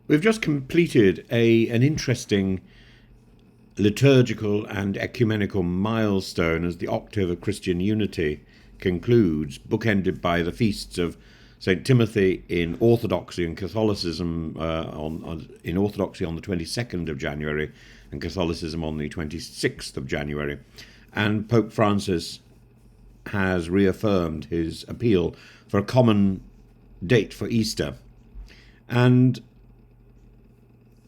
We've just completed an interesting liturgical and ecumenical milestone as the octave of Christian unity concludes, bookended by the feasts of St. Timothy in Orthodoxy and Catholicism in Orthodoxy on the 22nd of January and Catholicism on the 26th of January. And Pope Francis has reaffirmed his appeal for a common date for Easter. And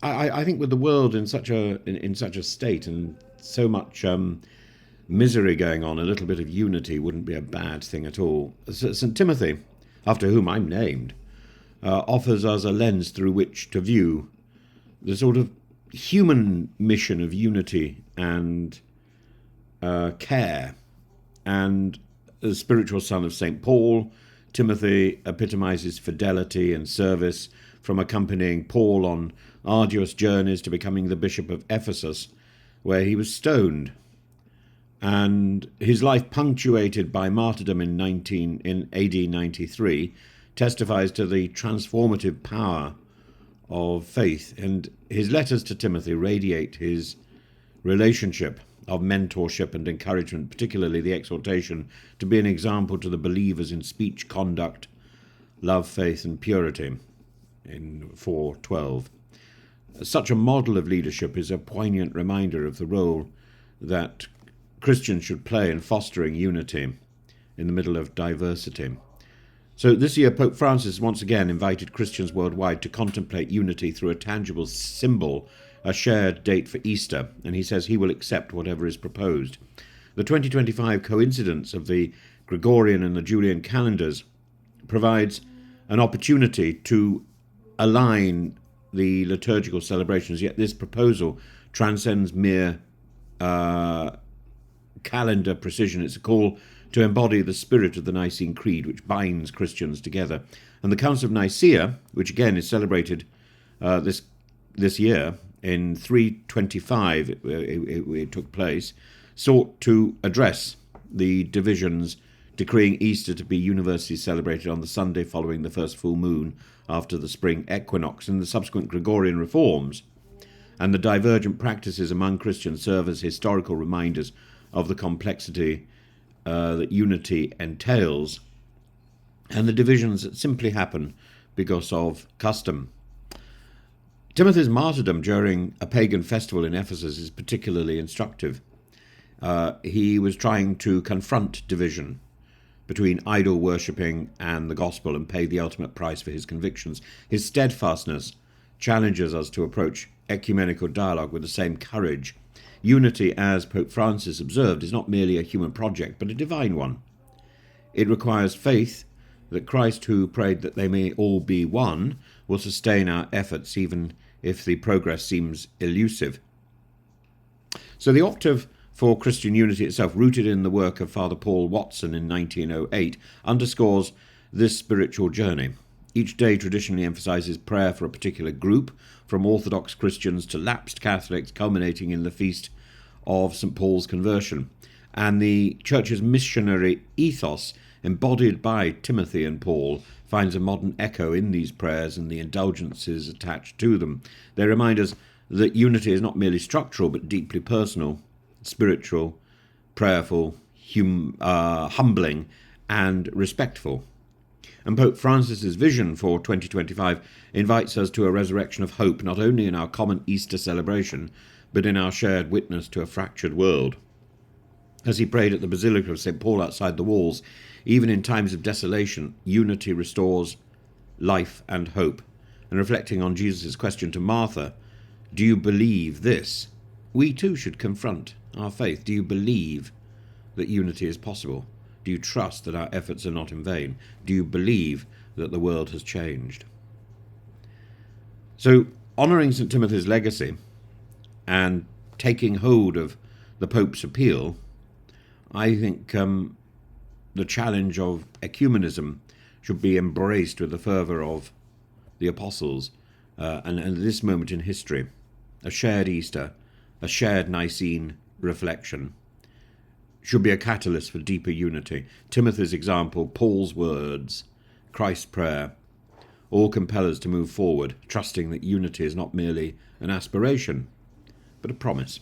I think with the world in such a state and so much misery going on, a little bit of unity wouldn't be a bad thing at all. St. Timothy, after whom I'm named, offers us a lens through which to view the sort of human mission of unity and care. And the spiritual son of St. Paul, Timothy epitomizes fidelity and service, from accompanying Paul on arduous journeys to becoming the Bishop of Ephesus, where he was stoned. And his life, punctuated by martyrdom in AD 93, testifies to the transformative power of faith. And his letters to Timothy radiate his relationship of mentorship and encouragement, particularly the exhortation to be an example to the believers in speech, conduct, love, faith, and purity in 4:12. Such a model of leadership is a poignant reminder of the role that Christians should play in fostering unity in the middle of diversity. So this year, Pope Francis once again invited Christians worldwide to contemplate unity through a tangible symbol, a shared date for Easter, and he says he will accept whatever is proposed. The 2025 coincidence of the Gregorian and the Julian calendars provides an opportunity to align the liturgical celebrations, yet this proposal transcends mere calendar precision. It's a call to embody the spirit of the Nicene Creed, which binds Christians together. And the Council of Nicaea, which again is celebrated this year in 325, it took place, sought to address the divisions, decreeing Easter to be universally celebrated on the Sunday following the first full moon after the spring equinox. And the subsequent Gregorian reforms and the divergent practices among Christians serve as historical reminders of the complexity that unity entails, and the divisions that simply happen because of custom. Timothy's martyrdom during a pagan festival in Ephesus is particularly instructive. He was trying to confront division between idol worshipping and the gospel and pay the ultimate price for his convictions. His steadfastness challenges us to approach ecumenical dialogue with the same courage. Unity, as Pope Francis observed, is not merely a human project, but a divine one. It requires faith that Christ, who prayed that they may all be one, will sustain our efforts even if the progress seems elusive. So the octave for Christian unity itself, rooted in the work of Father Paul Watson in 1908, underscores this spiritual journey. Each day traditionally emphasizes prayer for a particular group, from Orthodox Christians to lapsed Catholics, culminating in the feast of St. Paul's conversion. And the Church's missionary ethos, embodied by Timothy and Paul, finds a modern echo in these prayers and the indulgences attached to them. They remind us that unity is not merely structural, but deeply personal, spiritual, prayerful, humbling, and respectful. And Pope Francis's vision for 2025 invites us to a resurrection of hope, not only in our common Easter celebration, but in our shared witness to a fractured world. As he prayed at the Basilica of St. Paul outside the walls, even in times of desolation, unity restores life and hope. And reflecting on Jesus' question to Martha, do you believe this? We too should confront our faith. Do you believe that unity is possible? Do you trust that our efforts are not in vain? Do you believe that the world has changed? So, honouring St. Timothy's legacy and taking hold of the Pope's appeal, I think the challenge of ecumenism should be embraced with the fervour of the apostles and at this moment in history, a shared Easter, a shared Nicene reflection, should be a catalyst for deeper unity. Timothy's example, Paul's words, Christ's prayer, all compel us to move forward, trusting that unity is not merely an aspiration, but a promise.